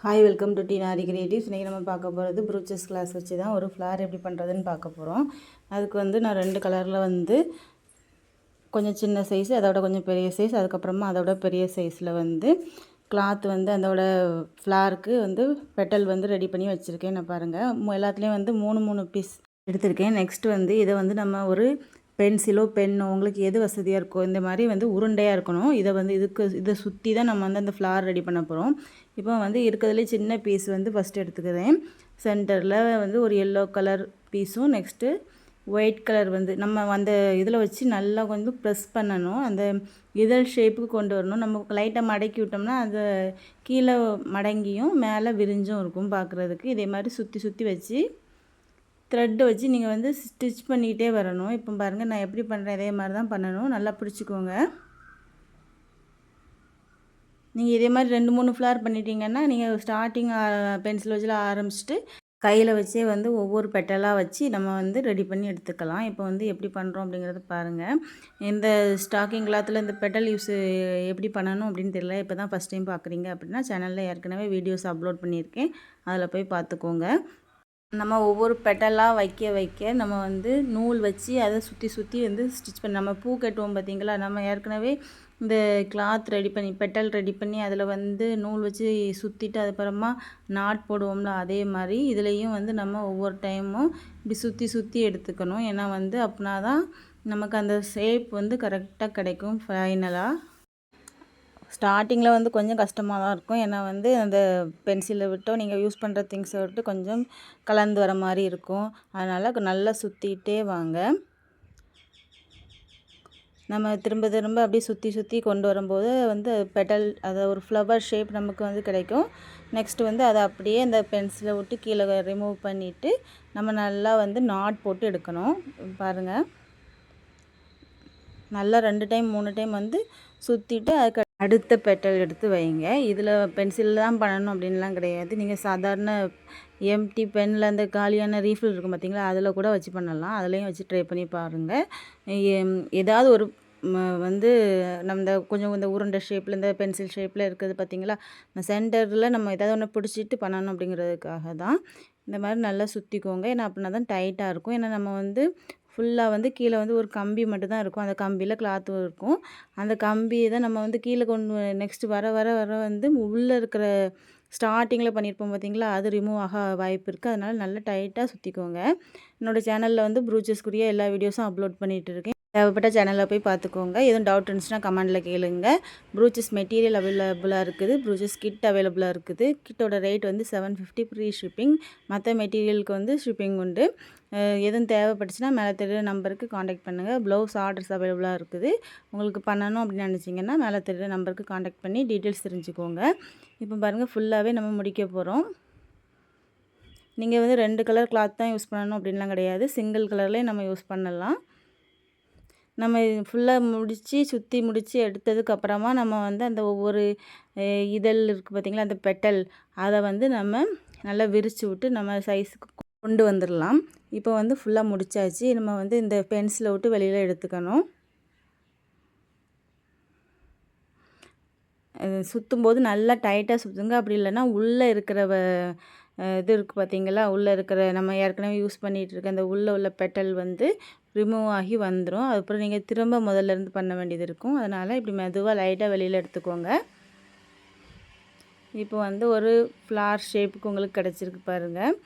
Hi welcome to the Nari creatives. இன்றைக்கி நம்ம பார்க்க போகிறது ப்ரூச்சஸ் கிளாஸ் வச்சு தான் ஒரு ஃப்ளார் எப்படி பண்ணுறதுன்னு பார்க்க போகிறோம். அதுக்கு வந்து நான் 2 கலரில் வந்து கொஞ்சம் சின்ன சைஸ், அதோட கொஞ்சம் பெரிய சைஸ், அதுக்கப்புறமா அதோட பெரிய சைஸில் வந்து கிளாத் வந்து அதோட ஃப்ளாருக்கு வந்து பெட்டல் வந்து ரெடி பண்ணி வச்சுருக்கேன். நான் பாருங்கள் எல்லாத்துலேயும் வந்து 3 பீஸ் எடுத்திருக்கேன். நெக்ஸ்ட் வந்து இதை வந்து நம்ம ஒரு பென்சிலோ பென்னோ உங்களுக்கு எது வசதியாக இருக்கோ இந்த மாதிரி வந்து உருண்டையாக இருக்கணும். இதை சுற்றி தான் நம்ம வந்து அந்த ஃப்ளார் ரெடி பண்ண போகிறோம். இப்போ வந்து இருக்கிறதுலே சின்ன பீஸ் வந்து ஃபஸ்ட்டு எடுத்துக்கிறேன். சென்டரில் வந்து ஒரு எல்லோ கலர் பீஸும் நெக்ஸ்ட்டு ஒயிட் கலர் வந்து நம்ம அந்த இதில் வச்சு நல்லா கொஞ்சம் ப்ரெஸ் பண்ணணும். அந்த இதழ் ஷேப்புக்கு கொண்டு வரணும். நம்ம லைட்டாக மடக்கி விட்டோம்னா அது கீழே மடங்கியும் மேலே விரிஞ்சும் இருக்கும் பார்க்குறதுக்கு. இதே மாதிரி சுற்றி சுற்றி வச்சு த்ரெட்டு வச்சு நீங்கள் வந்து ஸ்டிச் பண்ணிக்கிட்டே வரணும். இப்போ பாருங்கள் நான் எப்படி பண்ணுறேன் இதே மாதிரி தான் பண்ணணும். நல்லா பிடிச்சிக்கோங்க. நீங்கள் இதே மாதிரி 2-3 ஃப்ளார் பண்ணிட்டீங்கன்னா நீங்கள் ஸ்டார்டிங் பென்சில் வச்சுல ஆரம்பிச்சுட்டு கையில் வச்சே வந்து ஒவ்வொரு பெட்டலாக வச்சு நம்ம வந்து ரெடி பண்ணி எடுத்துக்கலாம். இப்போ வந்து எப்படி பண்ணுறோம் அப்படிங்கிறத பாருங்கள். இந்த ஸ்டாக்கிங் கிளாத்தில் இந்த பெட்டல் யூஸ் எப்படி பண்ணணும் அப்படின்னு தெரியல, இப்போ தான் ஃபஸ்ட் டைம் பார்க்குறீங்க அப்படின்னா சேனலில் ஏற்கனவே வீடியோஸ் அப்லோட் பண்ணியிருக்கேன், அதில் போய் பார்த்துக்கோங்க. நம்ம ஒவ்வொரு பெட்டலாக வைக்க நம்ம வந்து நூல் வச்சு அதை சுற்றி சுற்றி வந்து ஸ்டிச் பண்ணி நம்ம பூ கட்டுவோம் பார்த்திங்களா. நம்ம ஏற்கனவே இந்த கிளாத் ரெடி பண்ணி பெட்டல் ரெடி பண்ணி அதில் வந்து நூல் வச்சு சுற்றிட்டு அதுக்கப்புறமா நாட் போடுவோம்ல, அதே மாதிரி இதுலேயும் வந்து நம்ம ஒவ்வொரு டைமும் இப்படி சுற்றி சுற்றி எடுத்துக்கணும். ஏன்னா வந்து அப்படின்னா தான் நமக்கு அந்த ஷேப் வந்து கரெக்டாக கிடைக்கும். ஃபைனலாக ஸ்டார்டிங்கில் வந்து கொஞ்சம் கஷ்டமாக தான் இருக்கும். ஏன்னா வந்து அந்த பென்சிலை விட்டோ நீங்கள் யூஸ் பண்ணுற திங்ஸை விட்டு கொஞ்சம் கலந்து வர மாதிரி இருக்கும். அதனால் நல்லா சுற்றிக்கிட்டே வாங்க. நம்ம திரும்ப திரும்ப அப்படியே சுற்றி சுற்றி கொண்டு வரும்போது வந்து பெட்டல் அதை ஒரு ஃப்ளவர் ஷேப் நமக்கு வந்து கிடைக்கும். நெக்ஸ்ட்டு வந்து அதை அப்படியே அந்த பென்சிலை விட்டு கீழே ரிமூவ் பண்ணிவிட்டு நம்ம நல்லா வந்து நாட் போட்டு எடுக்கணும். பாருங்கள், நல்லா 2 டைம் 3 டைம் வந்து சுற்றிட்டு அதுக்கு அடுத்த பெட்டல் எடுத்து வைங்க. இதில் பென்சில் தான் பண்ணணும் அப்படின்லாம் கிடையாது. நீங்கள் சாதாரண எம்டி பெனில் அந்த காலியான ரீஃபில் இருக்கும் பார்த்திங்களா, அதில் கூட வச்சு பண்ணலாம். அதுலேயும் வச்சு ட்ரை பண்ணி பாருங்கள். ஏதாவது ஒரு வந்து நம்ம இந்த கொஞ்சம் இந்த உருண்டை ஷேப்பில் இந்த பென்சில் ஷேப்பில் இருக்குது பார்த்திங்களா, இந்த சென்டரில் நம்ம ஏதாவது ஒன்று பிடிச்சிட்டு பண்ணணும் அப்படிங்கிறதுக்காக தான் இந்த மாதிரி நல்லா சுற்றிக்கோங்க. ஏன்னா அப்படின்னா தான் டைட்டாக இருக்கும். ஏன்னா நம்ம வந்து ஃபுல்லாக வந்து கீழே வந்து ஒரு கம்பி மட்டும் தான் இருக்கும். அந்த கம்பியில் கிளாத்தும் இருக்கும். அந்த கம்பியை தான் நம்ம வந்து கீழே கொண்டு நெக்ஸ்ட்டு வர வர வர வந்து உள்ளே இருக்கிற ஸ்டார்டிங்கில் பண்ணியிருப்போம் பார்த்திங்களா, அது ரிமூவ் ஆக வாய்ப்பு இருக்குது. அதனால் நல்லா டைட்டாக சுற்றிக்கோங்க. என்னோடய சேனலில் வந்து ப்ரூச்சஸ்க்குரிய எல்லா வீடியோஸும் அப்லோட் பண்ணிகிட்டு இருக்கேன். தேவைப்பட்ட சேனலில் போய் பார்த்துக்கோங்க. எதுவும் டவுட் இருந்துச்சுன்னா கமெண்டில் கேளுங்க. ப்ரூச்சஸ் மெட்டீரியல் அவைலபிளாக இருக்குது. ப்ரூச்சஸ் கிட் அவைலபிளாக இருக்குது. கிட்டோட ரேட் வந்து 750 ஃப்ரீ ஷிப்பிங். மற்ற மெட்டீரியலுக்கு வந்து ஷிப்பிங் உண்டு. எதுவும் தேவைப்பட்டுச்சுன்னா மேலே தெரியுற நம்பருக்கு காண்டாக்ட் பண்ணுங்கள். ப்ளவுஸ் ஆர்டர்ஸ் அவைலபிளாக இருக்குது. உங்களுக்கு பண்ணணும் அப்படின்னு நினச்சிங்கன்னா மேலே தெரியுற நம்பருக்கு காண்டாக்ட் பண்ணி டீட்டெயில்ஸ் தெரிஞ்சுக்கோங்க. இப்போ பாருங்கள் ஃபுல்லாகவே நம்ம முடிக்க போகிறோம். நீங்கள் வந்து 2 கலர் கிளாத் தான் யூஸ் பண்ணணும் அப்படின்லாம் கிடையாது. சிங்கிள் கலர்லேயே நம்ம யூஸ் பண்ணலாம். நம்ம ஃபுல்லாக சுற்றி முடித்து எடுத்ததுக்கப்புறமா நம்ம வந்து அந்த ஒவ்வொரு இதழ் இருக்குது பார்த்திங்களா, அந்த பெட்டல் அதை வந்து நம்ம நல்லா விரித்து விட்டு நம்ம சைஸுக்கு கொண்டு வந்துடலாம். இப்போ வந்து ஃபுல்லாக முடித்தாச்சு. நம்ம வந்து இந்த பென்சிலை விட்டு வெளியில் எடுத்துக்கணும். சுற்றும்போது நல்லா டைட்டாக சுற்றுங்க. அப்படி இல்லைன்னா உள்ளே இருக்கிற இது இருக்குது பார்த்திங்களா, உள்ளே இருக்கிற நம்ம ஏற்கனவே யூஸ் பண்ணிகிட்டு இருக்க அந்த உள்ளே உள்ள பெட்டல் வந்து ரிமூவ் ஆகி வந்துடும். அதுக்கப்புறம் நீங்கள் திரும்ப முதல்லேருந்து பண்ண வேண்டியது இருக்கும். அதனால் இப்படி மெதுவாக லைட்டாக வெளியில் எடுத்துக்கோங்க. இப்போ வந்து ஒரு ஃப்ளார் ஷேப்புக்கு உங்களுக்கு கிடச்சிருக்கு பாருங்கள்.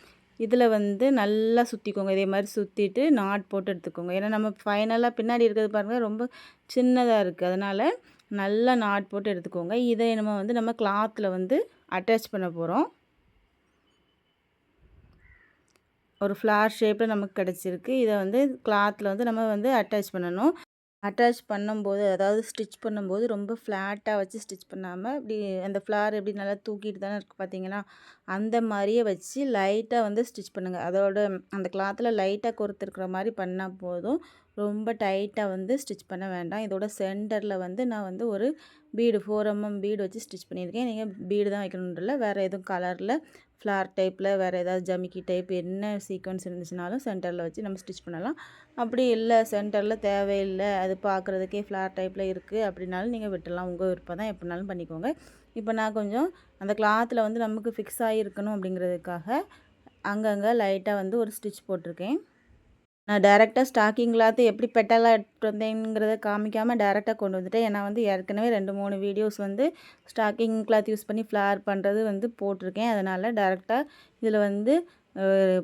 இதில் வந்து நல்லா சுற்றிக்கோங்க. இதே மாதிரி சுற்றிட்டு நாட் போட்டு எடுத்துக்கோங்க. ஏன்னா நம்ம ஃபைனலாக பின்னாடி இருக்கிறது பாருங்கள் ரொம்ப சின்னதாக இருக்குது. அதனால் நல்லா நாட் போட்டு எடுத்துக்கோங்க. இதை நம்ம கிளாத்தில் வந்து அட்டாச் பண்ண போகிறோம். ஒரு ஃப்ளார் ஷேப்பில் நமக்கு கிடச்சிருக்கு. இதை வந்து கிளாத்தில் வந்து நம்ம வந்து அட்டாச் பண்ணணும். அட்டாச் பண்ணும்போது அதாவது ஸ்டிச் பண்ணும்போது ரொம்ப ஃப்ளாட்டாக வச்சு ஸ்டிச் பண்ணாமல் இப்படி அந்த ஃப்ளார் எப்படி நல்லா தூக்கிட்டு தானே இருக்குது பார்த்தீங்கன்னா, அந்த மாதிரியே வச்சு லைட்டாக வந்து ஸ்டிச் பண்ணுங்கள். அதோட அந்த கிளாத்தில் லைட்டாக கோர்த்துருக்கிற மாதிரி பண்ணால் போதும். ரொம்ப டைட்டாக வந்து ஸ்டிச் பண்ண வேண்டாம். இதோட சென்டரில் வந்து நான் வந்து ஒரு பீடு 4mm பீடு வச்சு ஸ்டிச் பண்ணியிருக்கேன். நீங்கள் பீடு தான் வைக்கணுன்றல வேறு எதுவும் கலரில் ஃப்ளார் டைப்பில் வேறு ஏதாவது ஜமிக்கி டைப் என்ன சீக்வன்ஸ் இருந்துச்சுனாலும் சென்டரில் வச்சு நம்ம ஸ்டிச் பண்ணலாம். அப்படி இல்லை சென்டரில் தேவையில்லை, அது பார்க்குறதுக்கே ஃப்ளார் டைப்பில் இருக்குது அப்படின்னாலும் நீங்கள் விட்டுடலாம். உங்கள் விருப்பம் தான், எப்படினாலும் பண்ணிக்கோங்க. இப்போ நான் கொஞ்சம் அந்த கிளாத்தில் வந்து நமக்கு ஃபிக்ஸ் ஆகிருக்கணும் அப்படிங்கிறதுக்காக அங்கங்கே லைட்டாக வந்து ஒரு ஸ்டிச் போட்டிருக்கேன். நான் டேரெக்டாக ஸ்டாக்கிங் கிளாத்து எப்படி பெட்டலாக எடுத்துகிட்டு வந்தேங்கிறத காமிக்காமல் டேரெக்டாக கொண்டு வந்துட்டேன். ஏன்னா வந்து ஏற்கனவே 2-3 வீடியோஸ் வந்து ஸ்டாக்கிங் கிளாத் யூஸ் பண்ணி ஃப்ளார் பண்ணுறது வந்து போட்டிருக்கேன். அதனால் டேரெக்டாக இதில் வந்து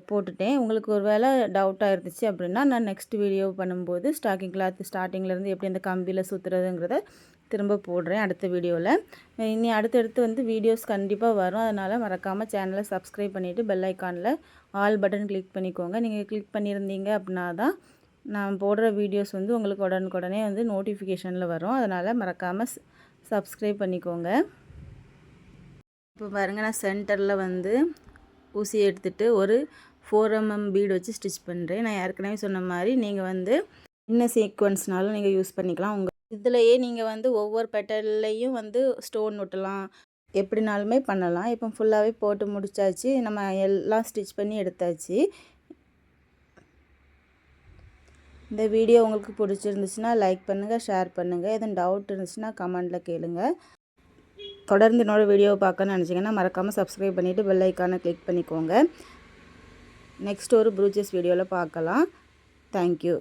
போட்டுட்டேன். உங்களுக்கு ஒரு வேளை டவுட்டாக இருந்துச்சு அப்படின்னா நான் நெக்ஸ்ட் வீடியோ பண்ணும்போது ஸ்டாக்கிங் கிளாத் ஸ்டார்டிங்லேருந்து எப்படி அந்த கம்பியில் சுற்றுறதுங்கிறத திரும்ப போடுறேன் அடுத்த வீடியோவில். இனி அடுத்தடுத்து வந்து வீடியோஸ் கண்டிப்பாக வரும். அதனால் மறக்காமல் சேனலை சப்ஸ்கிரைப் பண்ணிவிட்டு பெல் ஐக்கானில் ஆல் பட்டன் கிளிக் பண்ணிக்கோங்க. நீங்கள் கிளிக் பண்ணியிருந்தீங்க அப்படின்னா தான் நான் போடுற வீடியோஸ் வந்து உங்களுக்கு உடனுக்குடனே வந்து நோட்டிஃபிகேஷனில் வரும். அதனால் மறக்காமல் சப்ஸ்கிரைப் பண்ணிக்கோங்க. இப்போ பாருங்கள், நான் சென்டரில் வந்து ஊசி எடுத்துகிட்டு ஒரு 4 mm பீடு வச்சு ஸ்டிச் பண்ணுறேன். நான் ஏற்கனவே சொன்ன மாதிரி நீங்கள் வந்து என்ன சீக்வன்ஸ்னாலும் நீங்கள் யூஸ் பண்ணிக்கலாம். உங்கள் இதுலையே நீங்கள் வந்து ஒவ்வொரு பெட்டல்லையும் வந்து ஸ்டோன் ஒட்டலாம், எப்படினாலுமே பண்ணலாம். இப்போ ஃபுல்லாகவே போட்டு முடிச்சாச்சு. நம்ம எல்லாம் ஸ்டிச் பண்ணி எடுத்தாச்சு. இந்த வீடியோ உங்களுக்கு பிடிச்சிருந்துச்சுன்னா லைக் பண்ணுங்கள், ஷேர் பண்ணுங்கள். எதுவும் டவுட் இருந்துச்சுன்னா கமெண்டில் கேளுங்க. தொடர்ந்து என்னோடய வீடியோவை பார்க்கணும்னு நினச்சிங்கன்னா மறக்காமல் சப்ஸ்கிரைப் பண்ணிவிட்டு பெல் ஐக்கானை கிளிக் பண்ணிக்கோங்க. நெக்ஸ்ட் ஒரு ப்ரூச்சஸ் வீடியோவில் பார்க்கலாம். தேங்க்யூ.